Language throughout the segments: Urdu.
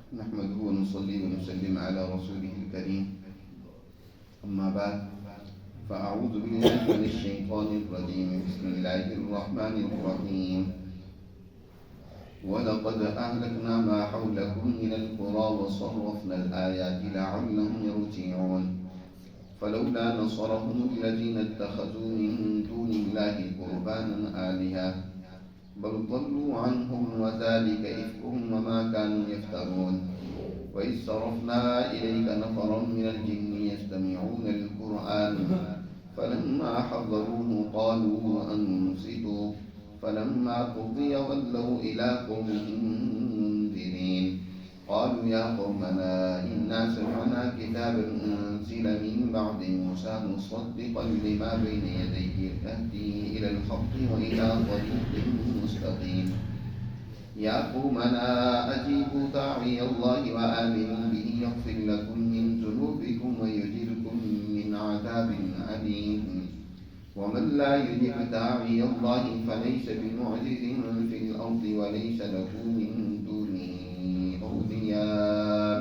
نحمده ونصلي ونسلم على رسوله الكريم. أما بعد فأعوذ بالله من الشيطان الرجيم. بسم الله الرحمن الرحيم. ولقد أهلكنا ما حولكم من القرى وصرفنا الآيات لعلهم يرجعون. فلولا نصرهم الذين اتخذوا من دون الله قربانا آلهة بل ضلوا عنهم وذلك إفكهم وما كانوا يفترون. وإذ صرفنا إليك نفرا من الجن يستمعون القرآن فلما حضروه قالوا أنصتوا فلما قضي ولوا إلى قومهم منذرين. قالوا يا قومنا إنا سمعنا كتابا أنزل من بعد موسى مصدقا لما بين يديه يهدي إلى الحق وإلى طريق مستقيم. يا قومنا أجيبوا داعي الله وآمنوا به يغفر لكم من ذنوبكم ويجركم من عذاب أليم. ومن لا يجب داعي الله فليس بمعجز في الأرض وليس له من دونه أولياء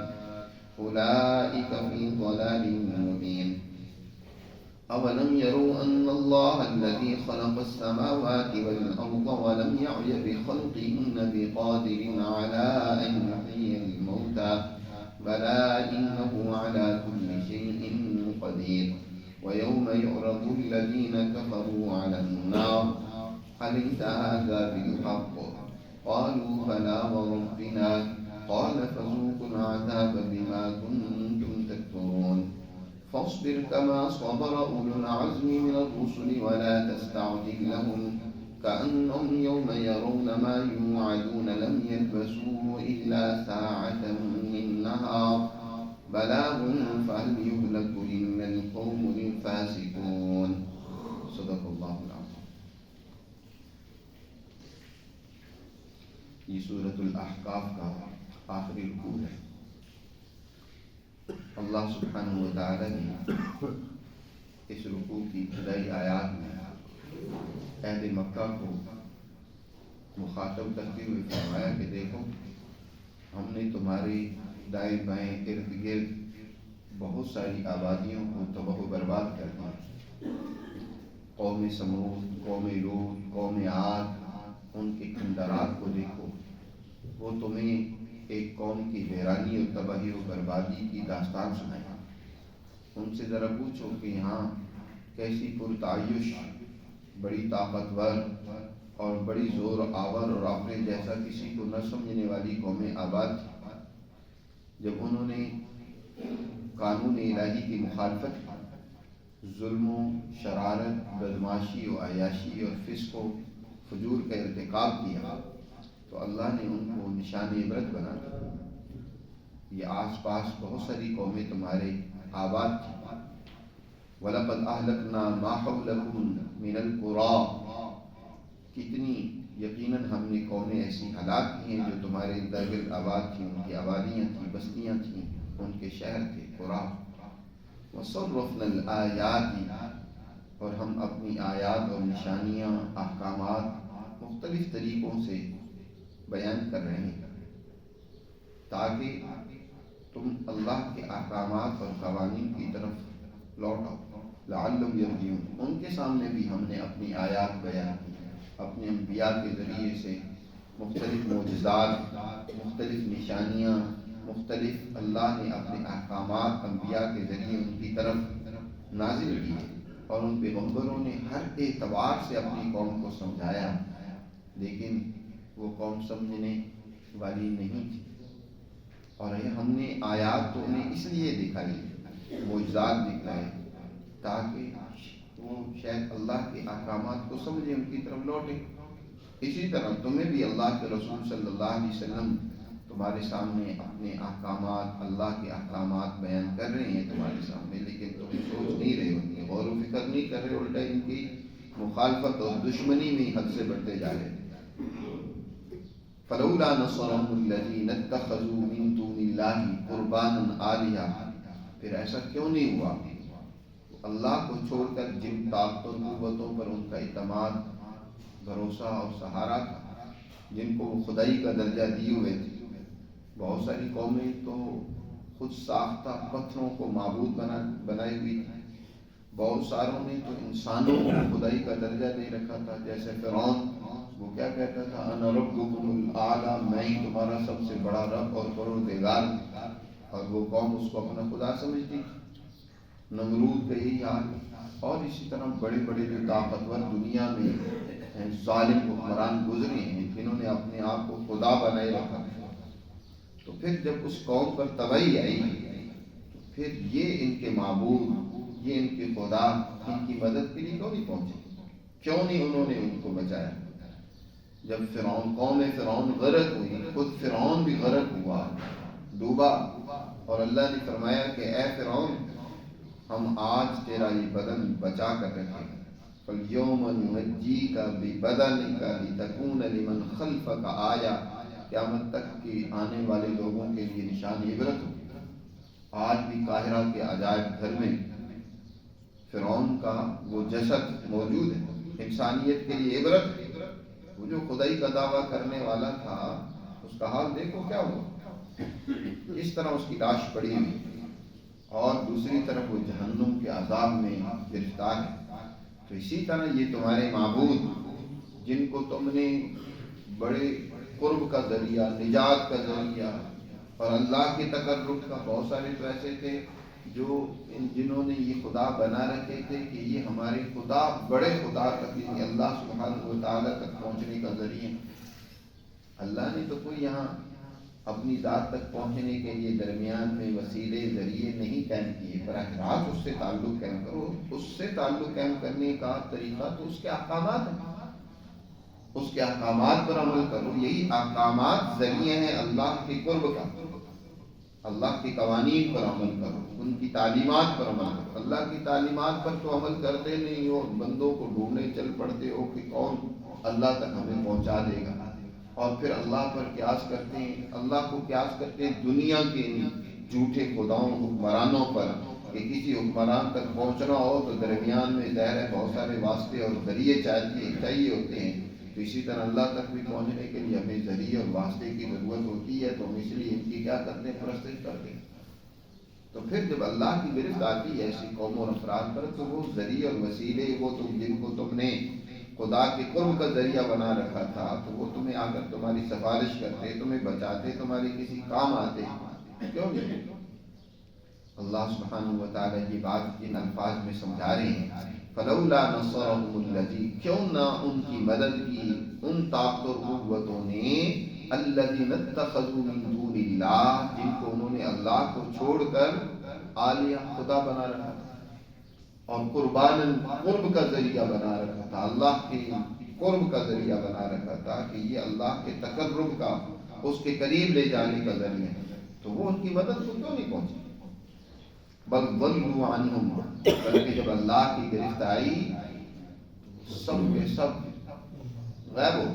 أولئك في ضلال مبين. أولم يروا أن الله الذي خلق السماوات والأرض ولم يعي بخلقهن بقادر على أن يحيي الموتى بلى إنه على كل شيء قدير. ويوم يعرض الذين كفروا على النار أليس هذا بالحق قالوا بلى وربنا قال فذوقوا العذاب بما كنتم تكفرون. فاصبر كما صبر أولو العزم من الرسل ولا تستعجل لهم كأنهم يوم يرون ما يوعدون لم يلبثوا إلا ساعة من نهار بلاغ فهل يهلك إلا القوم الفاسقون. صدق اللہ العظیم. یہ سورۃ الاحقاف کا آخری رکوع ہے. اللہ سبحانہ و تعالی نے اس رکوع کی ابتدائی آیات میں اہل مکہ کو مخاطب کرتے ہوئے فرمایا کہ دیکھو ہم نے تمہاری دائیں بائیں ارد گرد بہت ساری آبادیوں کو تباہ و برباد کر دیا. قوم سمود، قوم لوط، قوم عاد، ان کے کھنڈرات کو دیکھو. وہ تمہیں ایک قوم کی ویرانی اور تباہی و بربادی کی داستان سنائے. ان سے ذرا پوچھو کہ یہاں کیسی پرتعیش، بڑی طاقتور اور بڑی زور آور اور اپنے جیسا کسی کو نہ سمجھنے والی قومیں آباد تھی. جب انہوں نے قانون الہی کی مخالفت، ظلم و شرارت، بدماشی و عیاشی اور فسق و فجور کا ارتکاب کیا تو اللہ نے ان کو نشان عبرت بنا دیا. یہ آس پاس بہت ساری قومیں تمہارے آباد تھیں. وَلَقَدْ أَهْلَكْنَا مَا حَوْلَكُمْ مِنَ الْقُرَىٰ. کتنی یقیناً ہم نے قومیں ایسی ہلاک کی ہیں جو تمہارے ارد گرد آباد تھیں. ان کی آبادیاں تھیں، بستیاں تھیں، ان کے شہر تھے قرا. وَصَرَّفْنَا الْآيَاتِ. اور ہم اپنی آیات اور نشانیاں، احکامات مختلف طریقوں سے بیان کر رہے ہیں تاکہ تم اللہ کے احکامات اور قوانین کی طرف لوٹو. لعلہم یرجعون. ان کے سامنے بھی ہم نے اپنی آیات بیان کی، اپنے انبیاء کے ذریعے سے مختلف معجزات، مختلف نشانیاں، مختلف اللہ نے اپنے احکامات انبیاء کے ذریعے ان کی طرف نازل کیے. اور ان پیغمبروں نے ہر اعتبار سے اپنی قوم کو سمجھایا، لیکن وہ قوم سمجھنے والی نہیں تھی. اور ہم نے آیات تو انہیں اس لیے دکھائی، معجزات دکھائے تاکہ وہ شاید اللہ کے احکامات کو سمجھے، ان کی طرف لوٹے. اسی طرح تمہیں بھی اللہ کے رسول صلی اللہ علیہ وسلم تمہارے سامنے اپنے احکامات، اللہ کے احکامات بیان کر رہے ہیں تمہارے سامنے، لیکن تم سوچ نہیں رہے، ان کی غور و فکر نہیں کر رہے، الٹا ان کی مخالفت اور دشمنی میں حد سے بڑھتے جا رہے. فلولا نصرهم الذين اتخذوا من دون الله قربانا آلهة. پھر ایسا کیوں نہیں ہوا اللہ کو چھوڑ کر جن طاقتوں قوتوں پر ان کا اعتماد، بھروسہ اور سہارا تھا، جن کو وہ خدائی کا درجہ دیے ہوئے تھے، بہت ساری قومیں تو خود ساختہ پتھروں کو معبود بنائی ہوئی تھی، بہت ساروں نے تو انسانوں کو خدائی کا درجہ دے رکھا تھا، جیسے فرعون، وہ کیا کہتا تھا، انا ربکم الاعلی، میں ہی تمہارا سب سے بڑا رب اور پروردگار ہوں، اور وہ قوم اس کو اپنا خدا سمجھتی تھی۔ نمرود کا یہی حال، اور اسی طرح بڑے بڑے جو طاقتور دنیا میں ظالم حکمران گزرے ہیں جنہوں نے اپنے آپ کو خدا بنائے رکھا، تو پھر جب اس قوم پر تباہی آئی تو پھر یہ ان کے معبود، یہ ان کے خدا ان کی مدد کے لیے کیوں نہیں پہنچے؟ کیوں نہیں انہوں نے ان کو بچایا؟ جب قوم فرعون غرق ہوئی، خود فرعون بھی غرق ہوا، ڈوبا، اور اللہ نے فرمایا کہ اے فرعون، ہم آج تیرا یہ بدن بچا کر رکھیں گے، فَالْيَوْمَ نُنَجِّيكَ بِبَدَنِكَ لِتَكُونَ لِمَنْ خَلْفَكَ آیَةً، قیامت تک کی آنے والے لوگوں کے لیے نشان عبرت ہو۔ آج بھی قاہرہ کے عجائب گھر میں فرعون کا وہ جسد موجود ہے، انسانیت کے لیے عبرت ہے۔ وہ جو خدائی کا دعویٰ کرنے والا تھا، اس کا حال دیکھو کیا ہوا، اس طرح اس کی لاش پڑی ہوئی، اور دوسری طرف وہ جہنم کے عذاب میں گرفتار ہے۔ تو اسی طرح یہ تمہارے معبود جن کو تم نے بڑے قرب کا ذریعہ، نجات کا ذریعہ، اور اللہ کے تقرب کا، بہت سارے تو ایسے تھے جو جنہوں نے یہ خدا بنا رکھے تھے کہ یہ ہمارے خدا، بڑے خدا تک، یعنی اللہ سبحانہ و تعالیٰ تک پہنچنے کا ذریعہ۔ اللہ نے تو کوئی یہاں اپنی ذات تک پہنچنے کے لیے درمیان میں وسیلے، ذریعے نہیں قائم کیے، براہ راست اس سے تعلق قائم کرو۔ اس سے تعلق قائم کرنے کا طریقہ تو اس کے احکامات ہیں، اس کے احکامات پر عمل کرو۔ یہی احکامات ذریعے ہیں اللہ کے قرب کا۔ اللہ کے قوانین پر عمل کرو، ان کی تعلیمات پر عمل کرو۔ اللہ کی تعلیمات پر تو عمل کرتے نہیں ہو، بندوں کو ڈھونڈنے چل پڑتے ہو کہ کون اللہ تک ہمیں پہنچا دے گا، اور پھر اللہ پر قیاس کرتے ہیں، اللہ کو قیاس کرتے ہیں دنیا کے جھوٹے خداؤں، حکمرانوں پر، کہ کسی حکمران تک پہنچنا ہو تو درمیان میں ظاہر ہے بہت سارے واسطے اور ذریعے چاہیے ہوتے ہیں۔ تو اسی طرح اللہ تک بھی پہنچنے کے لیے ہمیں ذریعے اور واسطے کی ضرورت ہوتی ہے، تو ہم اس لیے ان کی کیا کرتے ہیں، پرستش کرتے ہیں۔ تو پھر جب اللہ کی گرفت آتی ہے ایسی قوم اور افراد پر، تو وہ ذریعے اور وسیلے، وہ جن کو تم نے خدا کے قرب کا ذریعہ بنا رکھا تھا، تو وہ تمہیں آ کر تمہاری سفارش کرتے، تمہیں بچاتے، تمہاری کسی کام آتے، کیوں نہیں؟ اللہ سبحانہ و تعالیٰ یہ بات ان الفاظ میں سمجھا رہے ہیں، فلولا نصرهم الذی، کیوں نہ ان کی مدد کی ان طاقت اور قوتوں نے، الذین اتخذوا من دون اللہ، جن کو انہوں نے اللہ کو چھوڑ کر آلیہ، خدا بنا رکھا تھا، اور قربان، قرب کا ذریعہ بنا رکھا تھا، اللہ کے قرب کا ذریعہ بنا رکھا تھا کہ یہ اللہ کے تقرب کا، اس کے قریب لے جانے کا ذریعہ ہے، تو وہ ان کی مدد کو کیوں نہیں پہنچی؟ بل ضلوا عنہم، بلکہ جب اللہ کی گرفت آئی سب کے سب غائب ہو،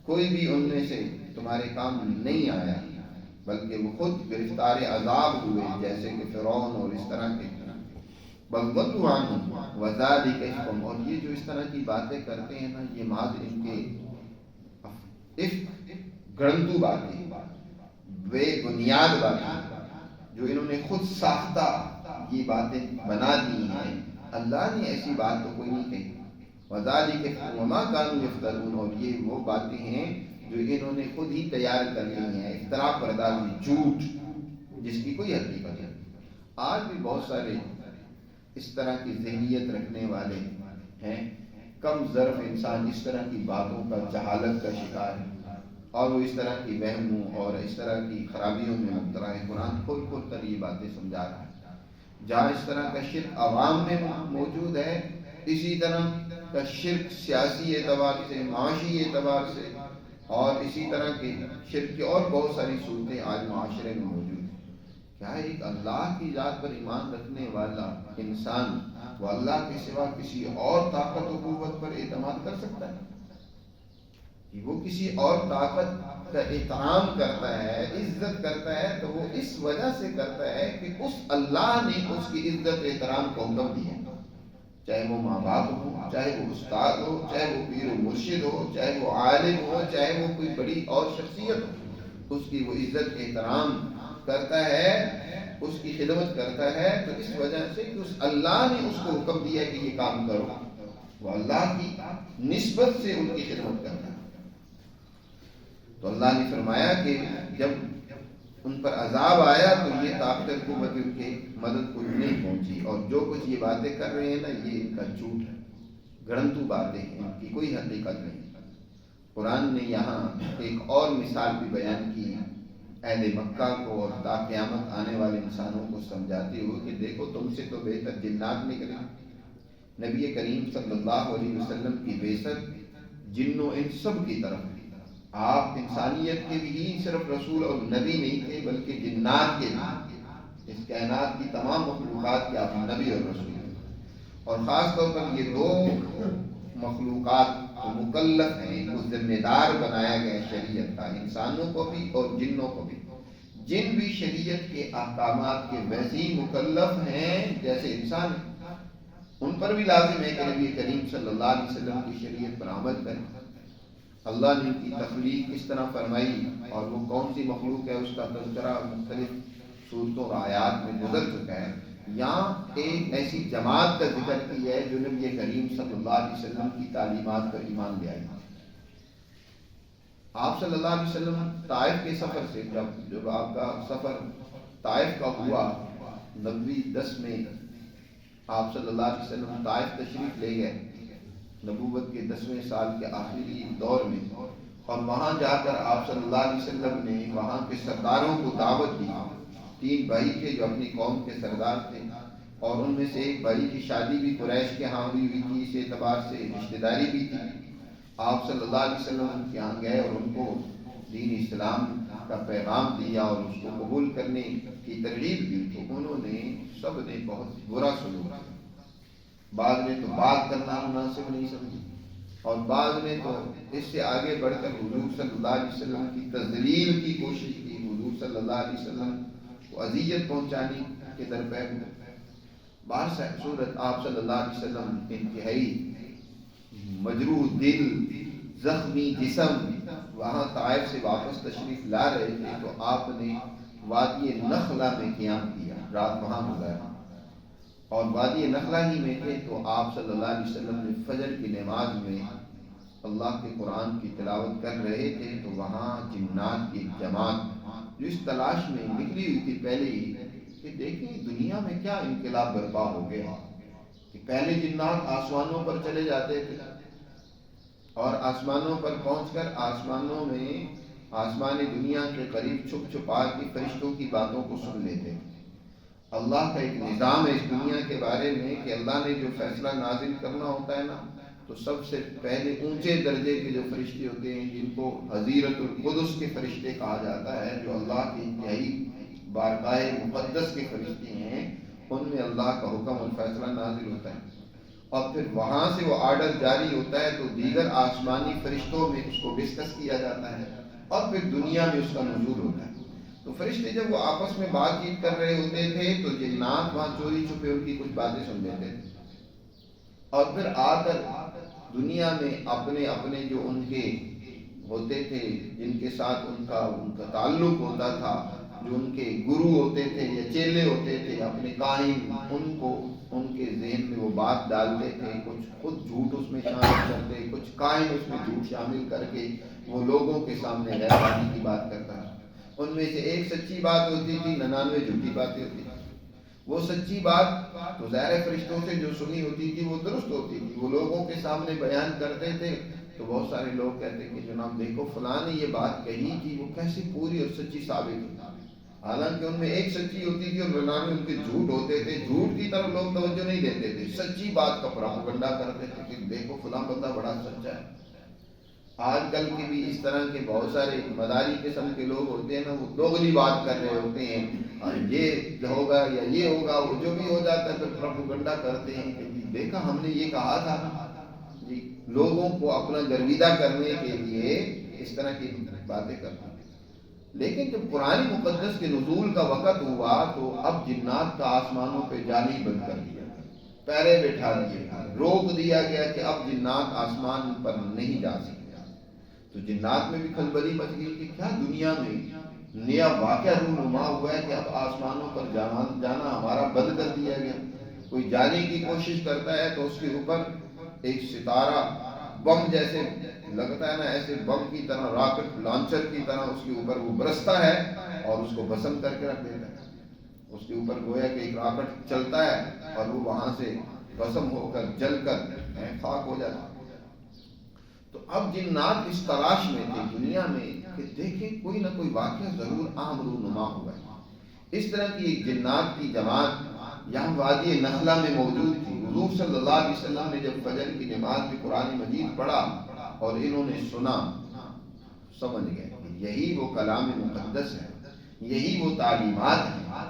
کوئی بھی ان میں سے تمہارے کام نہیں آیا، بلکہ وہ خود گرفتار عذاب ہوئے، جیسے کہ فرعون اور اس طرح کے۔ بل ضلوا عنہم وذالک افکم، اور یہ جو اس طرح کی باتیں کرتے ہیں نا، یہ محض ان کے گھڑنتو باتیں، بے بنیاد باتیں، جو انہوں نے خود ساختہ یہ باتیں بنا دی ہیں۔ اللہ نے ایسی بات تو کوئی نہیں کہی۔ وذالک وما كانوا يفترون، اور یہ وہ باتیں ہیں جو انہوں نے خود ہی تیار کر لی ہیں، اختراع پردازی، جھوٹ، جس کی کوئی حقیقت نہیں۔ آج بھی بہت سارے اس طرح کی ذہنیت رکھنے والے ہیں، کم ظرف انسان اس طرح کی باتوں کا، جہالت کا شکار ہے، اور وہ اس طرح کی وہموں اور اس طرح کی خرابیوں میں مبتلا ہے۔ قرآن کھول کھول کر یہ باتیں سمجھا رہا ہے۔ جہاں اس طرح کا شرک عوام میں موجود ہے، اسی طرح کا شرک سیاسی اعتبار سے، معاشی اعتبار سے، اور اسی طرح کے شرک کی اور بہت ساری صورتیں آج معاشرے میں موجود ہیں۔ کیا ایک اللہ کی ذات پر ایمان رکھنے والا انسان وہ اللہ کے سوا کسی اور طاقت و قوت پر اعتماد کر سکتا ہے؟ کہ وہ کسی اور طاقت کا احترام کرتا ہے، عزت کرتا ہے، تو وہ اس وجہ سے کرتا ہے کہ اس اللہ نے اس کی عزت احترام کو حکم دیا، چاہے وہ ماں باپ ہو، چاہے وہ استاد ہو، چاہے وہ پیر و مرشد ہو، چاہے وہ عالم ہو، چاہے وہ کوئی بڑی اور شخصیت ہو۔ اس کی وہ عزت احترام کرتا ہے، اس کی خدمت کرتا ہے، تو اس وجہ سے کہ اس اللہ نے اس کو حکم دیا کہ یہ کام کرو، وہ اللہ کی نسبت سے ان کی خدمت کرتا ہے۔ تو اللہ نے فرمایا کہ جب ان پر عذاب آیا تو یہ طاقت قوت ان کے مدد کو نہیں پہنچی، اور جو کچھ یہ باتیں کر رہے ہیں نا، یہ ان کا جھوٹ ہے، گھڑنتو باتیں ہیں، ان کی کوئی حقیقت نہیں۔ قرآن نے یہاں ایک اور مثال بھی بیان کی اہل مکہ کو اور تا قیامت آنے والے انسانوں کو سمجھاتے ہوئے کہ دیکھو تم سے تو بہتر جنات نکلے۔ نبی کریم صلی اللہ علیہ وسلم کی بعثت جن و انس سب کی طرف، آپ انسانیت کے بھی صرف رسول اور نبی نہیں تھے بلکہ جنات کے بھی، اس کائنات کی تمام مخلوقات کے آپ نبی اور رسول ہیں، اور خاص طور پر یہ دو مخلوقات مکلف ہیں، ان کو ذمہ دار بنایا گیا شریعت کا، انسانوں کو بھی اور جنوں کو بھی۔ جن بھی شریعت کے احکامات کے ویسے ہی مکلف ہیں جیسے انسان، ان پر بھی لازم ہے کہ نبی کریم صلی اللہ علیہ وسلم کی شریعت پر عمل کریں۔ اللہ نے ان کی تخلیق کس طرح فرمائی اور وہ کون سی مخلوق ہے، اس کا تذکرہ مختلف صورتوں اور آیات میں گزر چکا ہے۔ یہاں ایک ایسی جماعت کا ذکر کیا ہے جو نبی کریم صلی اللہ علیہ وسلم کی تعلیمات پر ایمان لے آئی۔ آپ صلی اللہ علیہ وسلم طائف کے سفر سے، جب آپ کا سفر طائف کا ہوا 90 میں، آپ صلی اللہ علیہ وسلم طائف تشریف لے گئے نبوت کے 10ویں سال کے آخری دور میں، اور وہاں جا کر آپ صلی اللہ علیہ وسلم نے وہاں کے سرداروں کو دعوت دی۔ 3 بھائی تھے جو اپنی قوم کے سردار تھے، اور ان میں سے ایک بھائی کی شادی بھی قریش کے ہاں ہوئی تھی، اس اعتبار سے رشتہ داری بھی تھی۔ آپ صلی اللہ علیہ وسلم ان کے یہاں گئے اور ان کو دین اسلام کا پیغام دیا اور اس کو قبول کرنے کی ترغیب دی، تو انہوں نے سب نے بہت برا سلوک کیا۔ بعض نے تو بات کرنا مناسب نہیں سمجھی، اور بعض نے تو اس سے آگے بڑھ کر حضور صلی اللہ علیہ وسلم کی تذلیل کی کوشش کی، حضور صلی اللہ علیہ وسلم کو اذیت پہنچانے کے درپے ہوئے۔ صورت آپ صلی اللہ علیہ وسلم انتہائی مجروح دل، زخمی جسم وہاں طائف سے واپس تشریف لا رہے تھے، تو آپ نے وادی نخلہ میں قیام کیا، رات وہاں گزاری، اور وادی نخلہ ہی میں تھے تو آپ صلی اللہ علیہ وسلم نے فجر کی نماز میں اللہ کے قرآن کی تلاوت کر رہے تھے، تو وہاں جنات کی جماعت جو اس تلاش میں نکلی ہوئی تھی پہلے ہی کہ دیکھیں دنیا میں کیا انقلاب برپا ہو گیا، کہ پہلے جنات آسمانوں پر چلے جاتے تھے اور آسمانوں پر پہنچ کر آسمانوں میں آسمان دنیا کے قریب چھپ چھپا کے فرشتوں کی باتوں کو سن لیتے۔ اللہ کا ایک نظام ہے اس دنیا کے بارے میں کہ اللہ نے جو فیصلہ نازل کرنا ہوتا ہے نا، تو سب سے پہلے اونچے درجے کے جو فرشتے ہوتے ہیں جن کو حضیرت القدس کے فرشتے کہا جاتا ہے، جو اللہ کے انتہائی بارگاہ مقدس کے فرشتے ہیں، ان میں اللہ کا حکم اور فیصلہ نازل ہوتا ہے، اور پھر وہاں سے وہ آرڈر جاری ہوتا ہے تو دیگر آسمانی فرشتوں میں اس کو ڈسکس کیا جاتا ہے، اور پھر دنیا میں اس کا نزول ہوتا ہے۔ تو فرشتے جب وہ آپس میں بات چیت کر رہے ہوتے تھے تو جنات وہاں چوری چھپے ان کی کچھ باتیں سن لیتے تھے، اور پھر آ کر دنیا میں اپنے اپنے جو ان کے ہوتے تھے، جن کے ساتھ ان کا تعلق ہوتا تھا، جو ان کے گرو ہوتے تھے یا چیلے ہوتے تھے، اپنے کاہن، ان کو ان کے ذہن میں وہ بات ڈالتے تھے، کچھ خود جھوٹ اس میں شامل کرتے، کچھ کاہن اس میں جھوٹ شامل کر کے وہ لوگوں کے سامنے غیبانی کی بات کرتا ہے۔ ان میں سے ایک سچی بات ہوتی تھی، 99 جھوٹی باتیں ہوتی تھی۔ وہ سچی بات تو ظاہر فرشتوں سے جو سنی ہوتی تھی وہ درست ہوتی تھی، وہ لوگوں کے سامنے بیان کرتے تھے، تو بہت سارے لوگ کہتے کہ جناب دیکھو فلاں نے یہ بات کہی تھی، وہ کیسی پوری اور سچی ثابت ہوئی، حالانکہ ان میں ایک سچی ہوتی تھی اور 99 ان کے جھوٹ ہوتے تھے۔ جھوٹ کی طرف لوگ توجہ نہیں دیتے تھے، سچی بات کا پروپیگنڈا کرتے تھے کہ دیکھو فلاں بندہ بڑا سچا ہے۔ آج کل کے بھی اس طرح کے بہت سارے مداری قسم کے لوگ ہوتے ہیں نا، وہ دوغلی بات کر رہے ہوتے ہیں، اور یہ ہوگا یا یہ ہوگا، وہ جو بھی ہو جاتا ہے پھر پروپیگنڈا کرتے ہیں کہ جی دیکھا ہم نے یہ کہا تھا جی، لوگوں کو اپنا گرویدہ کرنے کے لیے اس طرح کی باتیں کرتے ہیں۔ لیکن جب قرآن مقدس کے نزول کا وقت ہوا تو اب جنات کا آسمانوں پہ جانا ہی بند کر دیا، پیرے بٹھا دیے، روک دیا گیا کہ اب جنات آسمان پر نہیں جا سکتے۔ تو جنات میں بھی کھلبلی مچ گئی کہ کیا دنیا میں نیا واقعہ رونما ہوا ہے کہ اب آسمانوں پر جانا ہمارا بند کر دیا گیا. کوئی جانے کی کوشش کرتا ہے تو اس کے اوپر ایک ستارہ بم جیسے لگتا ہے نا، ایسے بم کی طرح، راکٹ لانچر کی طرح اس کے اوپر وہ برستا ہے اور اس کو بسم کر کے رکھ دیتا ہے. اس کے اوپر گویا کہ ایک راکٹ چلتا ہے اور وہ وہاں سے بسم ہو کر جل کر خاک ہو جاتا ہے. تو اب جنات اس تلاش میں تھے دنیا میں کہ دیکھیں کوئی نہ کوئی واقعہ ضرور عام رونما ہوا ہے. اس طرح کی ایک جنات کی جماعت یہاں وادی نخلا میں موجود تھی. حضور صلی اللہ علیہ وسلم نے جب فجر کی نماز میں قرآن مجید پڑھا اور انہوں نے سنا، سمجھ گئے کہ یہی وہ کلام مقدس ہے، یہی وہ تعلیمات ہیں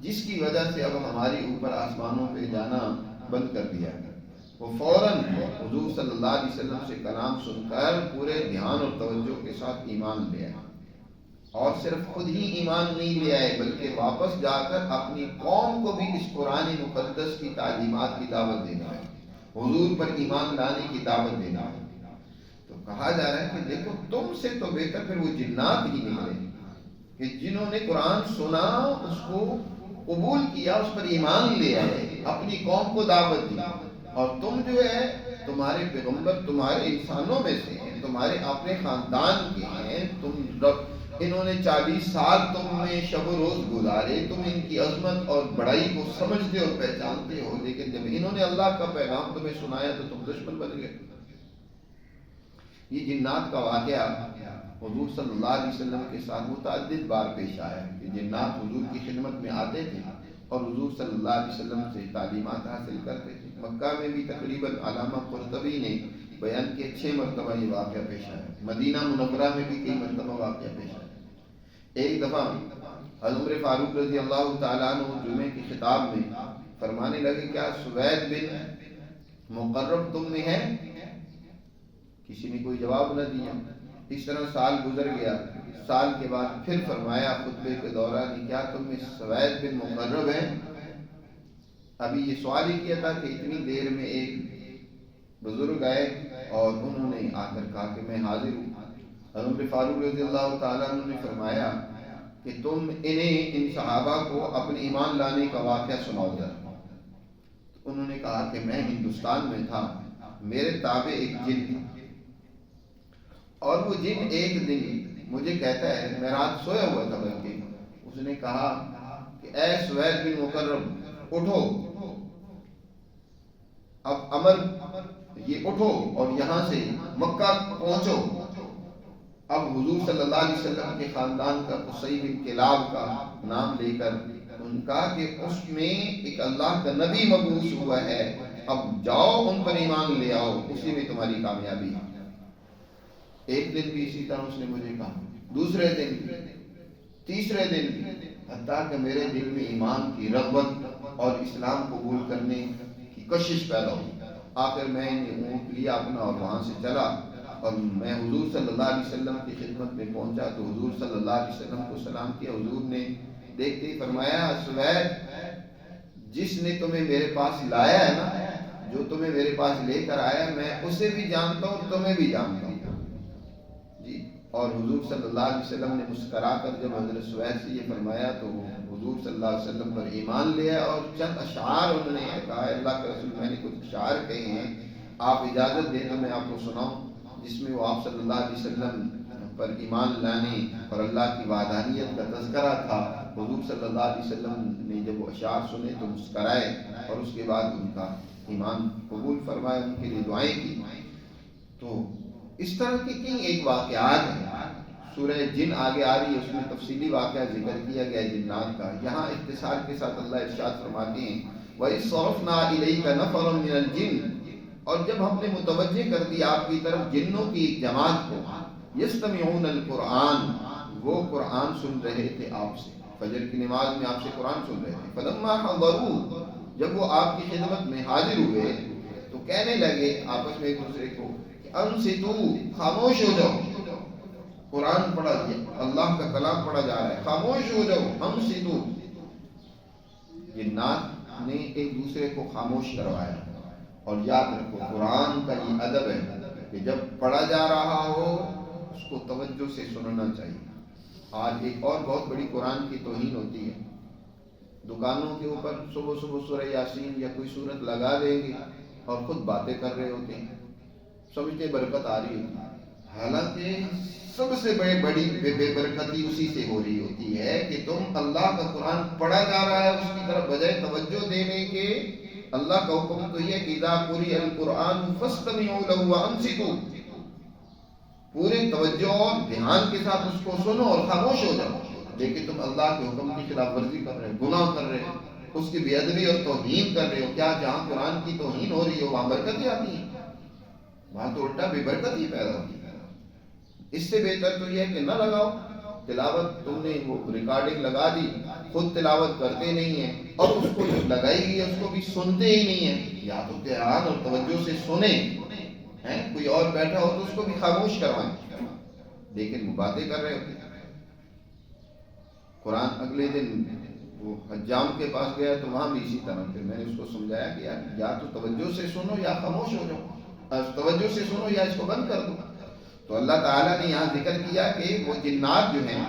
جس کی وجہ سے اب ہمارے اوپر آسمانوں پہ جانا بند کر دیا گیا. وہ فوراً حضور صلی اللہ علیہ وسلم سے کلام سن کر پورے دھیان اور توجہ کے ساتھ ایمان لے آئے، اور صرف خود ہی ایمان نہیں لے آئے بلکہ واپس جا کر اپنی قوم کو بھی اس قرآن مقدس کی تعلیمات کی دعوت دینا ہے، حضور پر ایمان لانے کی دعوت دینا ہے. تو کہا جا رہا ہے کہ دیکھو تم سے تو بہتر پھر وہ جنات ہی نکلے کہ جنہوں نے قرآن سنا، اس کو قبول کیا، اس پر ایمان لے آئے، اپنی قوم کو دعوت دی. اور تم جو ہے تمہارے پیغمبر تمہارے انسانوں میں سے ہیں، تمہارے اپنے خاندان کے ہیں، انہوں نے 40 سال تم میں شب و روز گزارے، تم ان کی عظمت اور بڑائی کو سمجھتے اور پہچانتے ہو، لیکن جب انہوں نے اللہ کا پیغام تمہیں سنایا تو تم دشمن بن گئے. یہ جنات کا واقعہ حضور صلی اللہ علیہ وسلم کے ساتھ متعدد بار پیش آیا کہ جنات حضور کی خدمت میں آتے تھے اور حضور صلی اللہ علیہ وسلم سے تعلیمات حاصل کرتے تھے. مکہ میں بھی تقریباً علامہ قرطبی نے بیان کے 6 مرتبہ یہ واقعہ پیش آیا. مدینہ منورہ میں بھی کئی مرتبہ واقعہ پیش آیا. ایک دفعہ حضور فاروق رضی اللہ تعالیٰ عنہ جمعے کی خطاب میں فرمانے لگے، کیا سوید بن مقرب تم میں ہے؟ کسی نے کوئی جواب نہ دیا. اس طرح سال گزر گیا. سال کے بعد پھر فرمایا خطبے کے دوران، کیا تم میں سوید بن مقرب ہے؟ ابھی یہ سوال ہی کیا تھا کہ اتنی دیر میں ایک بزرگ آئے اور انہوں نے آ کر کہا کہ میں حاضر ہوں. حضرت فاروق رضی اللہ تعالیٰ عنہ نے فرمایا کہ تم ان صحابہ کو اپنے ایمان لانے کا واقعہ سناؤ ذرا. انہوں نے کہا کہ میں ہندوستان میں تھا، میرے تابع ایک جن تھا، اور وہ جن ایک دن مجھے کہتا ہے، میں رات سویا ہوا تھا بلکہ، اس نے کہا کہ اے سوید بن مقرب اٹھو، اب امر یہ اٹھو اور یہاں سے مکہ پہنچو. اب حضور صلی اللہ علیہ وسلم کے خاندان کا قصی بن کلاب کا نام لے کر ان کا کہ اس میں ایک اللہ کا نبی مبعوث ہوا ہے، اب جاؤ ان پر ایمان لے آؤ، اسی میں تمہاری کامیابی ہے. ایک دن بھی اسی طرح اس نے مجھے کہا، دوسرے دن بھی، تیسرے دن بھی، حتیٰ کہ میرے دل میں ایمان کی رغبت اور اسلام قبول کرنے کی کشش پیدا ہوئی. آخر میں نے اونٹ لیا اپنا اور وہاں سے چلا، اور میں حضور صلی اللہ علیہ وسلم کی خدمت میں پہنچا تو حضور صلی اللہ علیہ وسلم کو سلام کیا. حضور نے دیکھتے ہی فرمایا، سوید جس نے تمہیں میرے پاس لایا ہے نا، جو تمہیں میرے پاس لے کر آیا، میں اسے بھی جانتا ہوں، تمہیں بھی جانتا ہوں جی. اور حضور صلی اللہ علیہ وسلم نے مسکرا کر جب حضرت سوید سے یہ فرمایا تو حضور صلی اللہ علیہ وسلم پر ایمان لیا، اور چند اشعار انہوں نے کہا، اللہ کے رسول میں نے کچھ اشعار کہے ہیں، آپ اجازت دیں تو میں آپ کو سناؤں، جس میں وہ آپ صلی اللہ علیہ وسلم پر ایمان لانے اور اللہ کی وحدانیت کا تذکرہ تھا. حضور صلی اللہ علیہ وسلم نے جب وہ اشعار سنے تو مسکرائے اور اس کے بعد ان کا ایمان قبول فرمایا، ان کے لیے دعائیں کی. تو اس طرح کے کئی ایک واقعات ہیں. سورہ جن آگے آ رہی ہے، اس میں تفصیلی واقعہ ذکر کیا گیا ہے جنات کا. یہاں اختصار کے ساتھ اللہ ارشاد فرماتے ہیں، وَإِذْ صَرَفْنَا إِلَيْكَ نَفَرًا مِنَ الْجِنِّ، اور جب ہم نے متوجہ کر دی آپ کی طرف جنوں کی ایک جماعت کو، یستمعون القرآن، وہ قرآن سن رہے تھے آپ سے، فجر کی نماز میں آپ سے قرآن سن رہے تھے. فلما حضروا، جب وہ آپ کی خدمت میں حاضر ہوئے تو کہنے لگے آپس میں ایک دوسرے کو کہ انصتو، خاموش ہو جاؤ، قرآن پڑھا جائے، اللہ کا کلام پڑھا جا رہا ہے، خاموش ہو جاؤ، انصتو. جنات نے ایک دوسرے کو خاموش کروایا. اور یاد رکھو قرآن کا یہ ادب ہے کہ جب پڑھا جا رہا ہو اس کو توجہ سے سننا چاہیے. آج ایک اور بہت بڑی قرآن کی توہین ہوتی ہے، دکانوں کے اوپر صبح صبح سورہ یاسین یا کوئی صورت لگا دیں گے اور خود باتیں کر رہے ہوتے ہیں، سمجھتے برکت آ رہی ہوتی ہے، حالانکہ سب سے بڑی بے برکتی اسی سے ہو رہی ہوتی ہے کہ تم اللہ کا قرآن پڑھا جا رہا ہے، اس کی طرف بجائے توجہ دینے کے اللہ کا حکم تو یہ کہ اذا قرئ القرآن فاستمعوا له وانصتوا، پورے توجہ اور دھیان کے ساتھ اس کو سنو اور خاموش ہو جاؤ، لیکن تم اللہ کے حکم کی خلاف ورزی کر رہے، گناہ کر رہے، اس کی بے ادبی اور توہین کر رہے ہو۔ کیا جہاں قرآن کی توہین ہو رہی ہو وہاں برکتیں آتی ہیں؟ وہاں تو الٹا بے برکتی پیدا ہوتی ہے۔ اس سے بہتر تو یہ ہے کہ نہ لگاؤ تلاوت، تم نے وہ ریکارڈنگ لگا دی، خود تلاوت کرتے نہیں ہیں اور اس کو جو لگائی گئی ہے اس کو بھی سنتے ہی نہیں ہیں، یا تو دھیان اور توجہ سے سنیں، کوئی اور بیٹھا ہو تو اس کو بھی خاموش کروائیں، لیکن وہ باتیں کر رہے ہوتے ہیں۔ قرآن اگلے دن وہ حجام کے پاس گیا تو وہاں بھی اسی طرح، پھر میں نے اس کو سمجھایا کہ یا تو توجہ سے سنو یا خاموش ہو جاؤ، توجہ سے سنو یا اس کو بند کر دو۔ تو اللہ تعالیٰ نے یہاں ذکر کیا کہ وہ جنات جو ہیں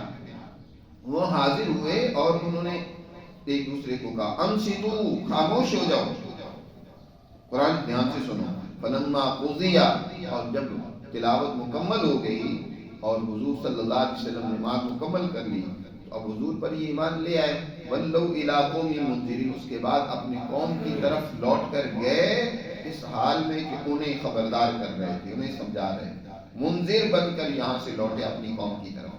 وہ حاضر ہوئے اور انہوں نے ایک دوسرے کو کہا انصتو، خاموش ہو جاؤ، قرآن دھیان سے سنو۔ فلما قضی، اور جب تلاوت مکمل ہو گئی اور حضور صلی اللہ علیہ وسلم نے نماز مکمل کر لی، اب حضور پر یہ ایمان لے آئے، ولوا الی قوم منذرین، اس کے بعد اپنی قوم کی طرف لوٹ کر گئے اس حال میں کہ انہیں خبردار کر رہے تھے، انہیں سمجھا رہے تھے، منذر بن کر یہاں سے لوٹے اپنی قوم کی طرف۔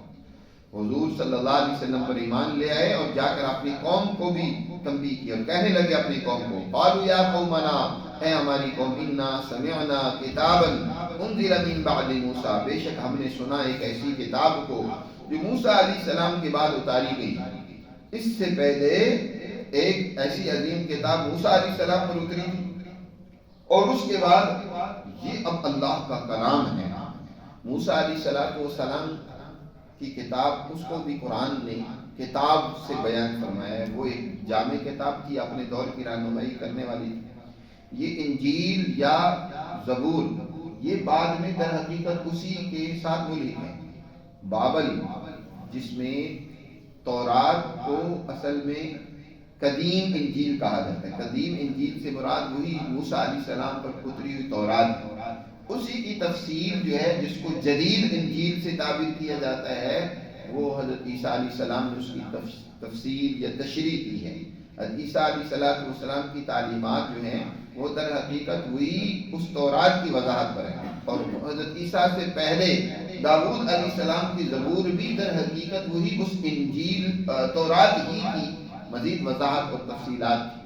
حضور صلی اللہ علیہ وسلم پر ایمان لے آئے اور جا کر اپنی قوم کو بھی تنبیہ کی اور کہنے لگے اپنی قوم کو، قالوا یا قومنا، اے ہماری قوم، انا سمعنا کتابا انزل من بعد موسیٰ، بے شک ہم نے سنا ایک ایسی کتاب کو جو موسیٰ علیہ السلام کے بعد اتاری گئی، اس سے پہلے ایک ایسی عظیم کتاب موسیٰ علیہ السلام پر اتری تھی اور اس کے بعد یہ اب اللہ کا کلام ہے۔ موسیٰ علیہ السلام کی کتاب، اس کو بھی قرآن نے کتاب سے بیان فرمایا ہے، وہ ایک جامع کتاب تھی، اپنے دور کی رہنمائی کرنے والی تھی۔ یہ انجیل یا زبور یہ بعد میں در حقیقت اسی کے ساتھ ملحق ہے۔ بابل جس میں تورات کو اصل میں قدیم انجیل کہا جاتا ہے، قدیم انجیل سے مراد وہی موسیٰ علیہ السلام پر اتری ہوئی تورات ہے، اسی کی تفسیر جو ہے جس کو جدید انجیل سے تعبیر کیا جاتا ہے، وہ حضرت عیسیٰ علیہ السلام نے اس کی تفسیر یا تشریح کی ہے۔ حضرت عیسیٰ علیہ السلام کی تعلیمات جو ہیں وہ در حقیقت وہی اس تورات کی وضاحت پر ہے، اور حضرت عیسیٰ سے پہلے داؤد علیہ السلام کی زبور بھی در حقیقت وہی اس انجیل تورات ہی کی مزید وضاحت اور تفصیلات تھی۔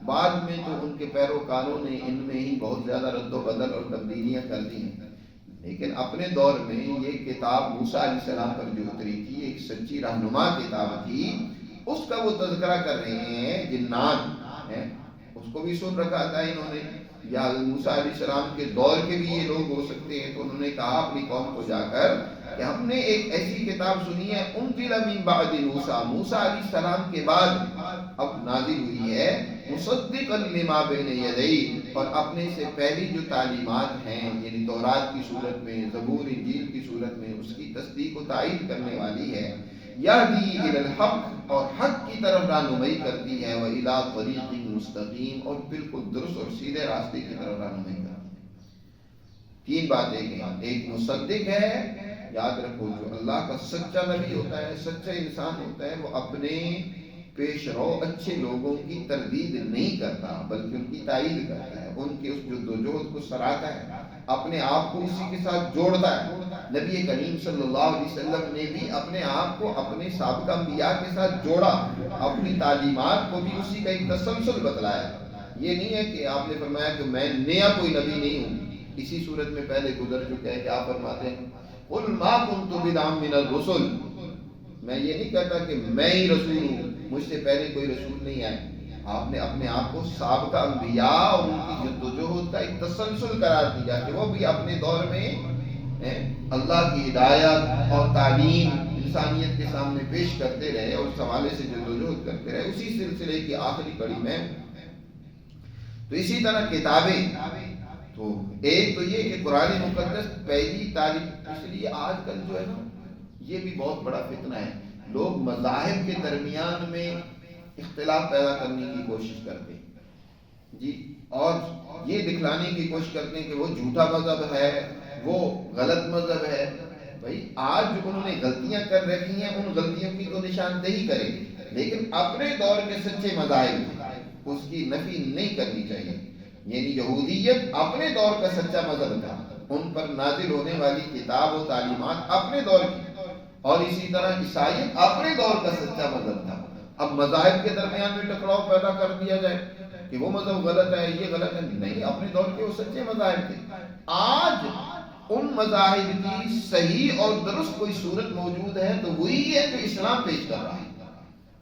بعد میں تو ان کے پیروکاروں نے ان میں ہی بہت زیادہ رد و بدل اور تبدیلیاں کر دی ہیں، لیکن اپنے دور میں یہ کتاب موسیٰ علیہ السلام پر جو اتری تھی ایک سچی رہنما کتاب تھی، اس کا وہ تذکرہ کر رہے ہیں جنات ہیں، اس کو بھی سن رکھا تھا انہوں نے، یا موسیٰ علیہ السلام کے دور کے بھی یہ لوگ ہو سکتے ہیں، تو انہوں نے کہا اپنی قوم کو جا کر کہ ہم نے ایک ایسی کتاب سنی ہے انزل من بعد موسیٰ، موسیٰ علیہ السلام کے بعد اب نازل ہوئی ہے، مصدقا لما بین یدیہ، اور اپنے سے پہلی جو تعلیمات ہیں یعنی تورات کی صورت میں، زبور انجیل کی صورت میں، اس کی تصدیق و تائید کرنے والی ہے، یہدی الی الحق، اور حق کی طرف رہنمائی کرتی ہے، وإلی طریق مستقیم، اور بالکل درست اور سیدھے راستے کی طرف رہنمائی کرتی ہے۔ تین باتیں ہیں، ایک مصدق ہے، یاد رکھو جو اللہ کا سچا نبی ہوتا ہے، سچا انسان ہوتا ہے، وہ اپنے پیش رو اچھے لوگوں کی تردید نہیں کرتا بلکہ ان کی تائید کرتا ہے، ان کے اس جدوجہد کو سراہتا ہے، اپنے آپ کو اسی کے ساتھ جوڑتا ہے۔ نبی کریم صلی اللہ علیہ وسلم نے بھی اپنے آپ کو اپنے سابقہ انبیاء کے ساتھ جوڑا، اپنی تعلیمات کو بھی اسی کا ایک تسلسل بتلایا۔ یہ نہیں ہے کہ آپ نے فرمایا کہ میں نیا کوئی نبی نہیں ہوں، اسی صورت میں پہلے گزر چکے ہیں کہ آپ فرماتے ہیں قل ما كنت بدعا من الرسل، میں یہ نہیں کہتا کہ میں ہی رسول ہوں، مجھ سے پہلے کوئی رسول نہیں آئے۔ آپ نے اپنے آپ کو سابقہ انبیاء اور ان کی جدوجہد کا ایک تسلسل قرار دیا کہ وہ بھی اپنے دور میں اللہ کی ہدایت اور تعلیم انسانیت کے سامنے پیش کرتے رہے اور اس حوالے سے جدوجہد کرتے رہے، اسی سلسلے کی آخری کڑی میں۔ تو اسی طرح کتابیں، تو ایک تو یہ کہ قرآن مقدس پہلی تعلیم، اس لیے آج کل جو ہے نا یہ بھی بہت بڑا فتنہ ہے. لوگ مذاہب کے درمیان میں اختلاف پیدا کرنے کی کوشش کرتے ہیں جی، اور یہ دکھلانے کی کوشش کرتے ہیں کہ وہ جھوٹا مذہب ہے، وہ غلط مذہب ہے. بھائی آج جو انہوں نے غلطیاں کر رکھی ہیں ان غلطیوں کی تو نشاندہی کریں، لیکن اپنے دور کے سچے مذاہب اس کی نفی نہیں کرنی چاہیے. یعنی یہودیت اپنے دور کا سچا مذہب تھا، ان پر نازل ہونے والی کتاب و تعلیمات اپنے دور کی، اور اسی طرح عیسائیت اپنے دور کا سچا مذہب تھا. اب مذاہب کے درمیان میں ٹکراؤ پیدا کر دیا جائے کہ وہ مذہب غلط ہے یہ غلط ہے، نہیں، اپنے دور کے وہ سچے مذاہب تھے. آج ان مذاہب کی صحیح اور درست کوئی صورت موجود ہے تو وہی ہے جو اسلام پیش کر رہا ہے.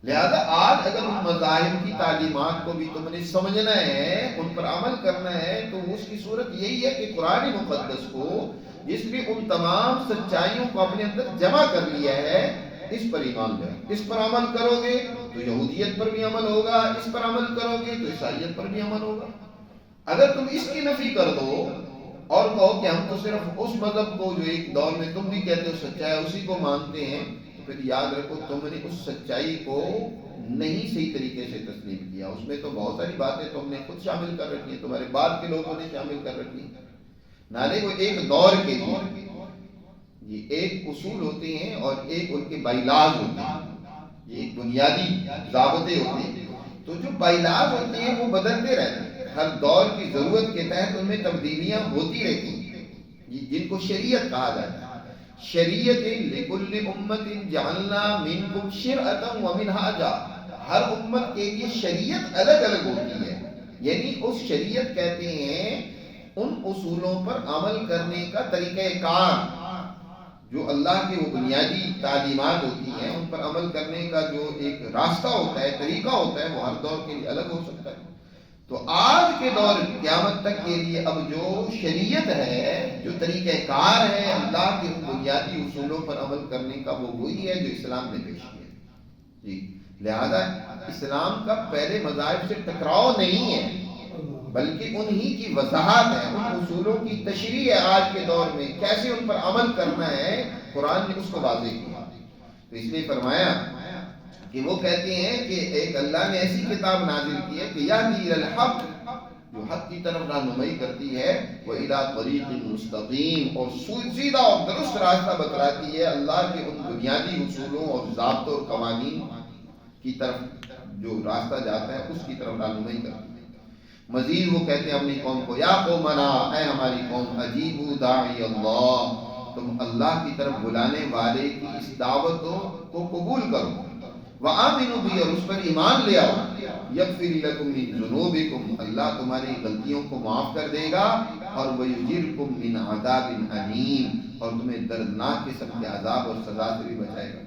لہذا آج اگر ان مذاہب کی تعلیمات کو بھی تم نے سمجھنا ہے، ان پر عمل کرنا ہے، تو اس کی صورت یہی ہے کہ قرآن مقدس کو جس نے ان تمام سچائیوں کو اپنے اندر جمع کر لیا ہے اس پر ایمان لے. اس پر عمل کرو گے تو یہودیت پر بھی عمل ہوگا، اس پر عمل کرو گے تو عیسائیت پر بھی عمل ہوگا. اگر تم اس کی نفی کر دو اور کہو کہ ہم تو صرف اس مذہب کو جو ایک دور میں تم بھی کہتے ہو سچا ہے اسی کو مانتے ہیں، تو پھر یاد رکھو تم نے اس سچائی کو نہیں صحیح طریقے سے تسلیم کیا. اس میں تو بہت ساری باتیں تم نے خود شامل کر رکھی ہیں، تمہارے بعد کے لوگوں نے شامل کر رکھی ہیں. نالے وہ ایک دور کے لیے یہ ایک اصول ہوتے ہیں اور ایک ان کے بائیلاز ہوتے ہیں، یہ ایک بنیادی ضابطے ہوتے ہیں. تو جو بائیلاز ہوتے ہیں وہ بدلتے رہتے ہیں، ہر دور کی ضرورت کے تحت ان میں تبدیلیاں ہوتی رہتی ہیں، جن کو شریعت کہا جاتا ہے. شریعت لکل امت جعلنا منکم شرعۃ ومنہاجا، ہر امت کے لیے شریعت الگ الگ ہوتی ہے. یعنی اس شریعت کہتے ہیں ان اصولوں پر عمل کرنے کا طریقہ کار، جو اللہ کی وہ بنیادی تعلیمات ہوتی ہیں ان پر عمل کرنے کا جو ایک راستہ ہوتا ہے، طریقہ ہوتا ہے، وہ ہر دور کے لیے الگ ہو سکتا ہے. تو آج کے دور قیامت تک کے لیے اب جو شریعت ہے، جو طریقہ کار ہے اللہ کے بنیادی اصولوں پر عمل کرنے کا، وہ وہی ہے جو اسلام نے پیش کیا جی. لہذا اسلام کا پہلے مذاہب سے ٹکراؤ نہیں ہے، بلکہ انہی کی وضاحت ہے، ان اصولوں کی تشریح ہے. آج کے دور میں کیسے ان پر عمل کرنا ہے قرآن نے اس کو واضح کیا. تو اس لیے فرمایا کہ وہ کہتے ہیں کہ ایک اللہ نے ایسی کتاب نازل کی ہے کہ یہدی الی الحق، جو حق کی طرف رہنمائی کرتی ہے، وَإِلَىٰ طَرِیقٍ مُسْتَقِیم، اور سیدھا اور درست راستہ بتلاتی ہے اللہ کے ان بنیادی اصولوں اور ضابطوں اور قوانین کی طرف، جو راستہ جاتا ہے اس کی طرف رہنمائی کرتی ہے. مزید وہ کہتے ہیں اپنی قوم کو، یا قومنا، اے ہماری قوم، اجیبوا داعی اللہ، تم اللہ کی طرف بلانے والے کی اس دعوت کو قبول کرو، وآمنوا بھی، اور اس پر ایمان لے آؤ، یغفر لکم من ذنوبکم، اللہ تمہاری غلطیوں کو معاف کر دے گا، اور ویجرکم من عذاب علیم، اور تمہیں دردناک قسم کے عذاب اور سزا سے بھی بچائے گا.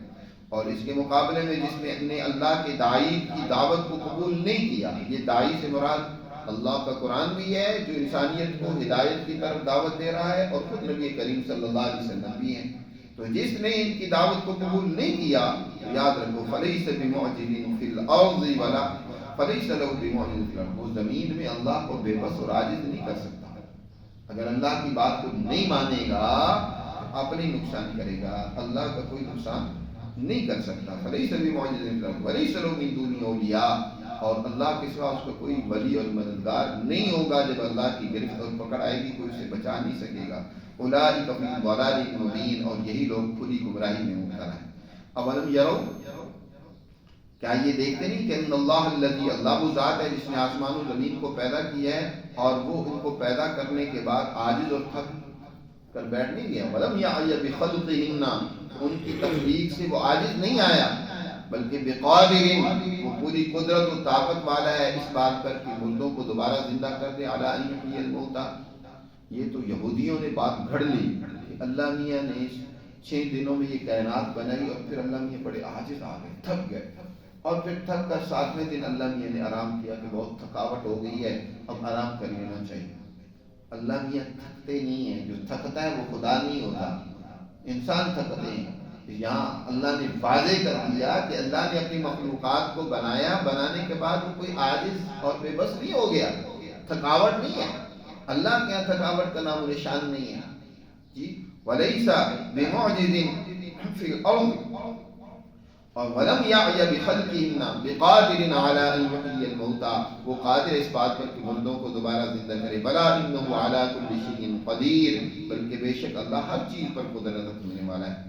اور اس کے مقابلے میں جس نے اللہ کے داعی کی دعوت کو قبول نہیں کیا، یہ داعی سے مراد اللہ کا قرآن بھی ہے جو انسانیت کو ہدایت کی طرف دعوت دے رہا ہے، اور خود نبی کریم صلی اللہ علیہ وسلم بھی ہیں. تو جس نے ان کی دعوت کو قبول نہیں کیا، یاد رکھو فلیس بمعجز فی الارض ولا فلیس له بمعجز فی الارض، وہ زمین میں اللہ کو بے بس اور عاجز نہیں کر سکتا. اگر اللہ کی بات کو نہیں مانے گا اپنی نقصان کرے گا، اللہ کا کوئی نقصان نہیں کر سکتا. فلیس بمعجز فی الارض ولیس له من دونه اولیاء، اور اللہ کے سوا اس کو کوئی ولی اور مددگار نہیں ہوگا. جب اللہ کی گرفت اور پکڑ آئے گی کوئی اسے بچا نہیں سکے گا. اولئک فی ضلال مبین، اور یہی لوگ کھلی گمراہی میں مبتلا ہیں. اولم یرو، کیا یہ دیکھتے نہیں کہ ان اللہ الذی، اللہ وہ ذات ہے جس نے آسمان و زمین کو پیدا کیا ہے، اور وہ ان کو پیدا کرنے کے بعد عاجز اور تھک کر بیٹھ نہیں گیا. ولم یعی بخلقہن، ان کی تخلیق سے وہ عاجز نہیں آیا، بلکہ بقادر، وہ پوری قدرت و طاقت والا ہے اس بات پر کہ مردوں کو دوبارہ زندہ کر دے. علی ان یحیی الموتى، یہ تو یہودیوں نے بات گھڑ لی کہ اللہ میاں نے 6 دنوں میں یہ کائنات بنائی، اور پھر اللہ میاں بڑے عاجز آ گئے، تھک گئے، اور پھر تھک کر 7ویں دن اللہ میاں نے آرام کیا کہ بہت تھکاوٹ ہو گئی ہے، اب آرام کر لینا چاہیے. اللہ میاں تھکتے نہیں ہیں، جو تھکتا ہے وہ خدا نہیں ہوتا، انسان تھکتے ہیں. یہاں اللہ نے واضح کر دیا کہ اللہ نے اپنی مخلوقات کو بنایا، بنانے کے بعد وہ کوئی عاجز اور بے بس نہیں ہو گیا، تھکاوٹ نہیں ہے. اللہ کے یہاں تھکاوٹ کا نام و نشان نہیں ہے جی. وَلَيْسَ بِمُعْجِزٍ فی الارض اور ولم یعی بخلقہن بقادر علی ان یحیی الموتى، وہ قادر اس بات پر کہ مردوں کو دوبارہ زندہ کرے، بلا انہ علی کل شیء قدیر، بلکہ بے شک اللہ ہر چیز پر قدرت رکھنے والا ہے۔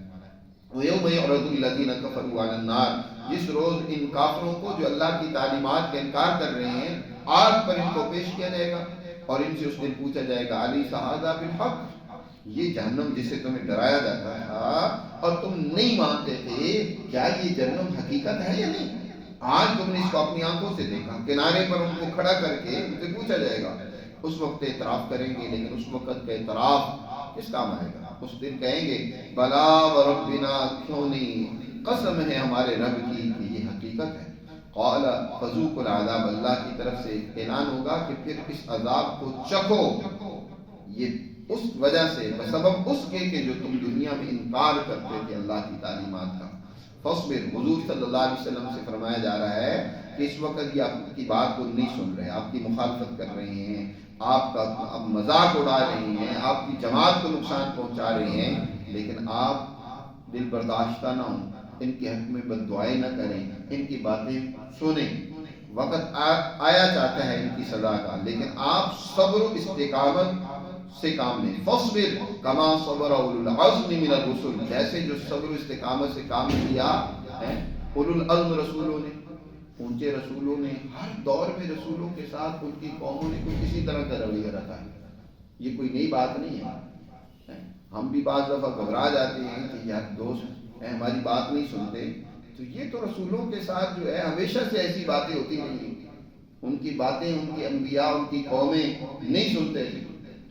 وَيَوْمَ يُعْرَضُ الَّذِينَ كَفَرُوا عَلَى النَّارِ، جس روز ان کافروں کو جو اللہ کی تعلیمات کا انکار کر رہے ہیں آگ پر ان کو پیش کیا جائے گا، اور ان سے اس دن پوچھا جائے گا عَلَيْسَ هَٰذَا بِالْحَقِّ، یہ جہنم جسے تمہیں ڈرایا جاتا تھا اور تم نہیں مانتے تھے، کیا یہ جہنم حقیقت ہے یا نہیں؟ آج تم نے اس کو اپنی آنکھوں سے دیکھا، کنارے پر ان کو کھڑا کر کے ان سے پوچھا جائے گا۔ اس وقت اعتراف کریں گے، لیکن اس وقت کا اعتراف کس کام آئے گا؟ اس دن کہیں گے بلا وربنا، کیوں نہیں، قسم ہے ہمارے رب کی کہ یہ حقیقت ہے۔ قال فذوقوا العذاب، اللہ کی طرف سے اعلان ہوگا کہ پھر اس عذاب کو چکھو، یہ اس وجہ سے بسبب اس کے کہ جو تم دنیا میں انکار کرتے تھے اللہ کی تعلیمات کا۔ فاصبر، حضور صلی اللہ علیہ وسلم سے فرمایا جا رہا ہے کہ اس وقت یہ آپ کی بات کو نہیں سن رہے، آپ کی مخالفت کر رہے ہیں، آپ کا اب مذاق اڑا رہے ہیں، آپ کی جماعت کو نقصان پہنچا رہے ہیں، لیکن آپ دل برداشتہ نہ ہوں، ان کے حق میں بد دعائیں نہ کریں، ان کی باتیں سنیں۔ وقت آیا چاہتا ہے ان کی سزا کا، لیکن آپ صبر و استقامت سے کام لیں۔ فاصبر کما صبر اولو العزم من الرسل، جیسے جو صبر و استقامت سے کام لیا ہے اولو العزم رسولوں نے، اونچے رسولوں نے، ہر دور میں رسولوں کے ساتھ ان کی قوموں نے کوئی کسی طرح کا رویہ رکھا ہے، یہ کوئی نئی بات نہیں ہے۔ ہم بھی بعض دفعہ گھبرا جاتے ہیں کہ یار دوست ہماری بات نہیں سنتے، تو یہ تو رسولوں کے ساتھ جو ہے ہمیشہ سے ایسی باتیں ہوتی نہیں ہیں، ان کی باتیں ان کے انبیاء ان کی قومیں نہیں سنتے تھے۔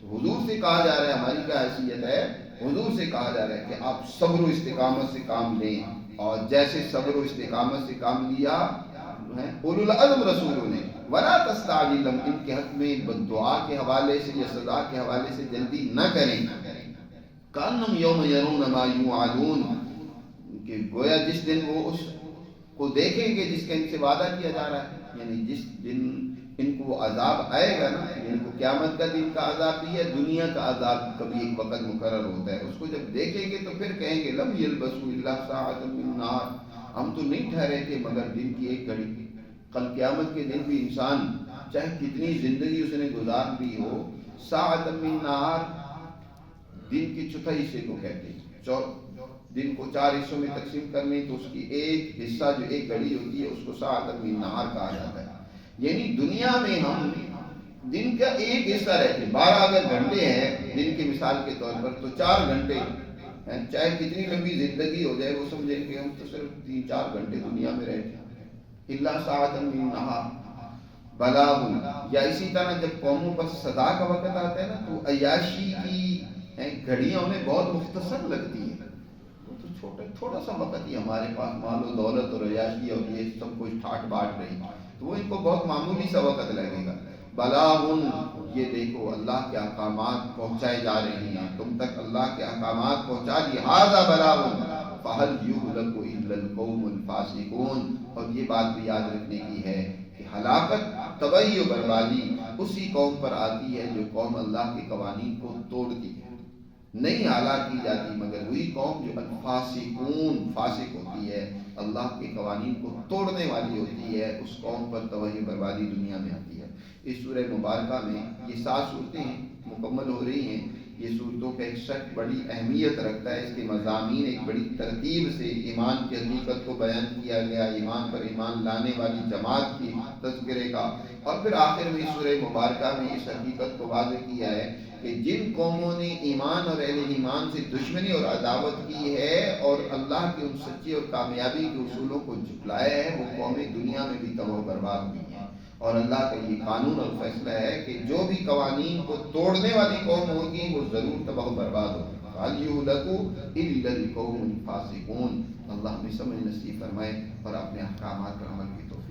تو حضور سے کہا جا رہا ہے، ہماری کیا حیثیت ہے، حضور سے کہا جا رہا ہے کہ آپ صبر و استقامت سے کام لیں، اور جیسے صبر و استقامت سے کام لیا اولو العزم رسولوں نے۔ ولا تستعجل لهم، ان کے حق میں بد دعا کے حوالے سے یا سزا کے حوالے سے جلدی نہ کریں۔ کانہم یوم یرون ما یوعدون، کہ گویا جس دن وہ اس کو دیکھیں گے جس کا ان سے وعدہ کیا جا رہا ہے، یعنی جس دن ان کو وہ عذاب آئے گا نا، ان کو قیامت کا دن کا عذاب بھی ہے، دنیا کا عذاب کبھی ایک وقت مقرر ہوتا ہے، اس کو جب دیکھیں گے تو پھر کہیں گے لم یلبسوا الا ساعۃ من نار، ہم تو نہیں ٹھہرے تھے مگر دن کی ایک گھڑی۔ کل قیامت کے دن بھی انسان چاہے کتنی زندگی اس نے گزار دی ہو، ساعۃ من نار دن کی چوتھائی حصے کو کہتے ہیں، دن کو 4 حصوں میں تقسیم کرنے تو اس کی ایک حصہ جو ایک گھڑی ہوتی ہے اس کو ساعۃ من نہار کہا جاتا ہے۔ یعنی دنیا میں ہم دن کا ایک حصہ رہتے ہیں، 12 اگر گھنٹے ہیں دن کی مثال کے طور پر تو 4 گھنٹے، چاہے کتنی لمبی زندگی ہو جائے وہ سمجھیں کہ ہم تو صرف 3-4 گھنٹے دنیا میں رہتے ہیں۔ الا ساعۃ من نہار بلاغ، یا اسی طرح جب قوموں پر سزا کا وقت آتا ہے نا تو عیاشی کی گھڑیاں انہیں بہت مختصر لگتی ہیں، تھوڑا سا وقت ہی ہمارے پاس مال و دولت اور عیاشی اور یہ سب کچھ ٹھاٹ باٹ رہی تو وہ ان کو بہت معمولی سا وقت لگے گا۔ بلاغ، یہ دیکھو اللہ کے احکامات پہنچائے جا رہے ہیں، تم تک اللہ کے احکامات پہنچا دی، ھذا بلاغ فہل یہلک الا القوم الفاسقون، اور یہ بات بھی یاد رکھنے کی ہے کہ ہلاکت، تباہی و بربادی اسی قوم پر آتی ہے جو قوم اللہ کے قوانین کو توڑتی ہے، نہیں ہلاک کی جاتی مگر وہی قوم جو الفاسقون، فاسق ہوتی ہے، اللہ کے قوانین کو توڑنے والی ہوتی ہے، اس قوم پر تباہی بربادی دنیا میں آتی ہے۔ اس سورہ مبارکہ میں یہ 7 صورتیں مکمل ہو رہی ہیں۔ یہ صورتوں کا ایک شک بڑی اہمیت رکھتا ہے، اس کے مضامین ایک بڑی ترتیب سے ایمان کی حقیقت کو بیان کیا گیا، ایمان پر ایمان لانے والی جماعت کی تذکرے کا، اور پھر آخر میں سورہ مبارکہ میں اس حقیقت کو واضح کیا ہے کہ جن قوموں نے ایمان اور اہل ایمان سے دشمنی اور عداوت کی ہے اور اللہ کے ان سچی اور کامیابی کے اصولوں کو جھٹلایا ہے، وہ قومیں دنیا میں بھی تباہ و برباد ہوئی ہیں، اور اللہ کا یہ قانون اور فیصلہ ہے کہ جو بھی قوانین کو توڑنے والی قوم ہوگی وہ ضرور تباہ و برباد ہوگی۔ هَلْ يُهْلَكُ إِلَّا الْقَوْمُ الْفَاسِقُونَ، اللہ ہمیں سمجھ نصیب فرمائے اور اپنے احکامات پر عمل کی توفیق